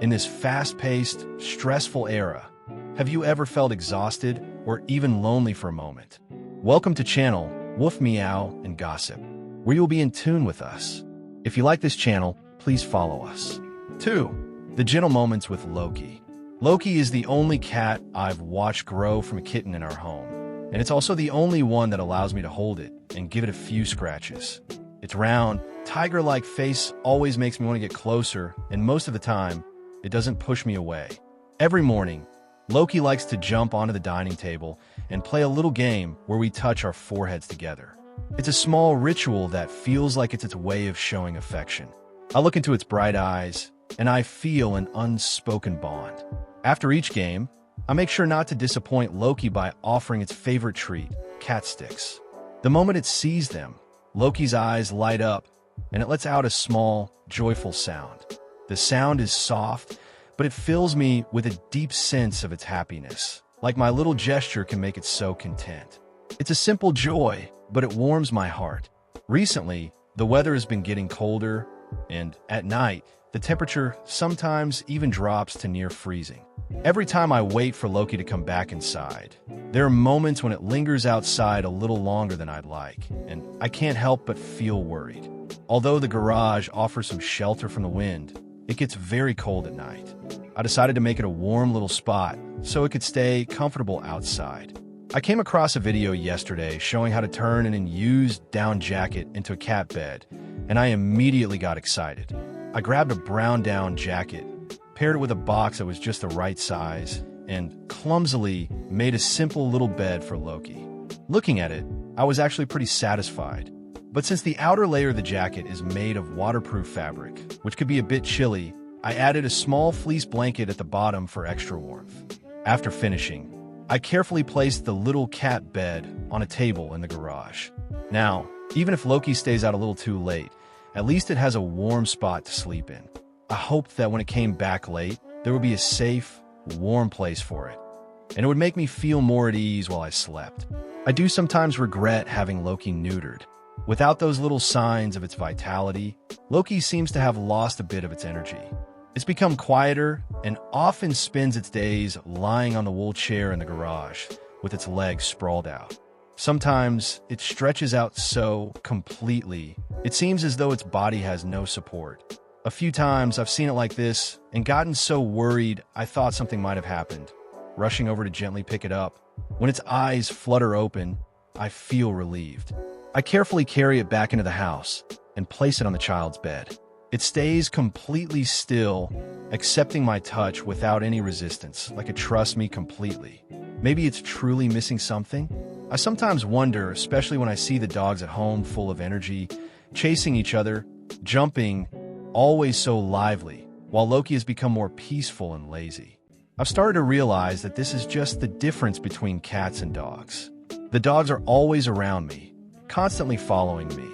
In this fast-paced, stressful era, have you ever felt exhausted or even lonely for a moment? Welcome to channel Woof Meow and Gossip, where you'll be in tune with us. If you like this channel, please follow us. 2. The Gentle Moments with Loki. Loki is the only cat I've watched grow from a kitten in our home, and it's also the only one that allows me to hold it and give it a few scratches. Its round, tiger-like face always makes me want to get closer, and most of the time, it doesn't push me away. Every morning, Loki likes to jump onto the dining table and play a little game where we touch our foreheads together. It's a small ritual that feels like it's its way of showing affection. I look into its bright eyes, and I feel an unspoken bond. After each game, I make sure not to disappoint Loki by offering its favorite treat, cat sticks. The moment it sees them, Loki's eyes light up, and it lets out a small, joyful sound. The sound is soft, but it fills me with a deep sense of its happiness, like my little gesture can make it so content. It's a simple joy, but it warms my heart. Recently, the weather has been getting colder, and at night, the temperature sometimes even drops to near freezing. Every time I wait for Loki to come back inside, there are moments when it lingers outside a little longer than I'd like, and I can't help but feel worried. Although the garage offers some shelter from the wind, it gets very cold at night. I decided to make it a warm little spot so it could stay comfortable outside. I came across a video yesterday showing how to turn an unused down jacket into a cat bed, and I immediately got excited. I grabbed a brown down jacket, paired it with a box that was just the right size, and clumsily made a simple little bed for Loki. Looking at it, I was actually pretty satisfied. But since the outer layer of the jacket is made of waterproof fabric, which could be a bit chilly, I added a small fleece blanket at the bottom for extra warmth. After finishing, I carefully placed the little cat bed on a table in the garage. Now, even if Loki stays out a little too late, at least it has a warm spot to sleep in. I hoped that when it came back late, there would be a safe, warm place for it, and it would make me feel more at ease while I slept. I do sometimes regret having Loki neutered. Without those little signs of its vitality, Loki seems to have lost a bit of its energy. It's become quieter and often spends its days lying on the wool chair in the garage with its legs sprawled out. Sometimes it stretches out so completely, it seems as though its body has no support. A few times I've seen it like this and gotten so worried I thought something might have happened. Rushing over to gently pick it up, when its eyes flutter open, I feel relieved. I carefully carry it back into the house and place it on the child's bed. It stays completely still, accepting my touch without any resistance, like it trusts me completely. Maybe it's truly missing something? I sometimes wonder, especially when I see the dogs at home full of energy, chasing each other, jumping, always so lively, while Loki has become more peaceful and lazy. I've started to realize that this is just the difference between cats and dogs. The dogs are always around me, constantly following me,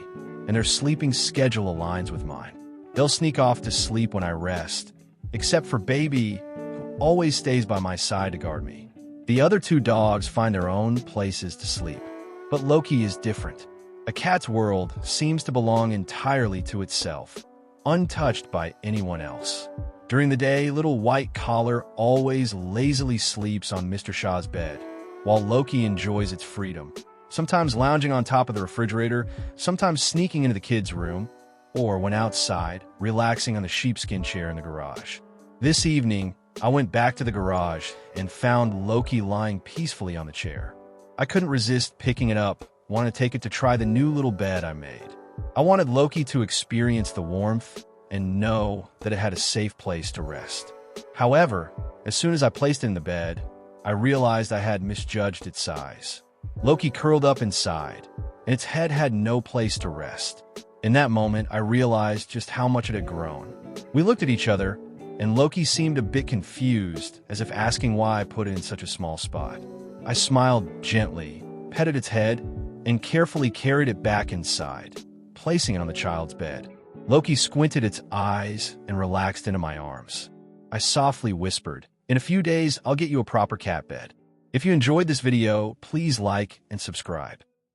and their sleeping schedule aligns with mine. They'll sneak off to sleep when I rest, except for Baby, who always stays by my side to guard me. The other two dogs find their own places to sleep, but Loki is different. A cat's world seems to belong entirely to itself, untouched by anyone else. During the day, little white collar always lazily sleeps on Mr. Shaw's bed, while Loki enjoys its freedom, sometimes lounging on top of the refrigerator, sometimes sneaking into the kids' room, or when outside, relaxing on the sheepskin chair in the garage. This evening, I went back to the garage and found Loki lying peacefully on the chair. I couldn't resist picking it up, wanted to take it to try the new little bed I made. I wanted Loki to experience the warmth and know that it had a safe place to rest. However, as soon as I placed it in the bed, I realized I had misjudged its size. Loki curled up inside, and its head had no place to rest. In that moment, I realized just how much it had grown. We looked at each other, and Loki seemed a bit confused, as if asking why I put it in such a small spot. I smiled gently, petted its head, and carefully carried it back inside, placing it on the child's bed. Loki squinted its eyes and relaxed into my arms. I softly whispered, "In a few days, I'll get you a proper cat bed." If you enjoyed this video, please like and subscribe.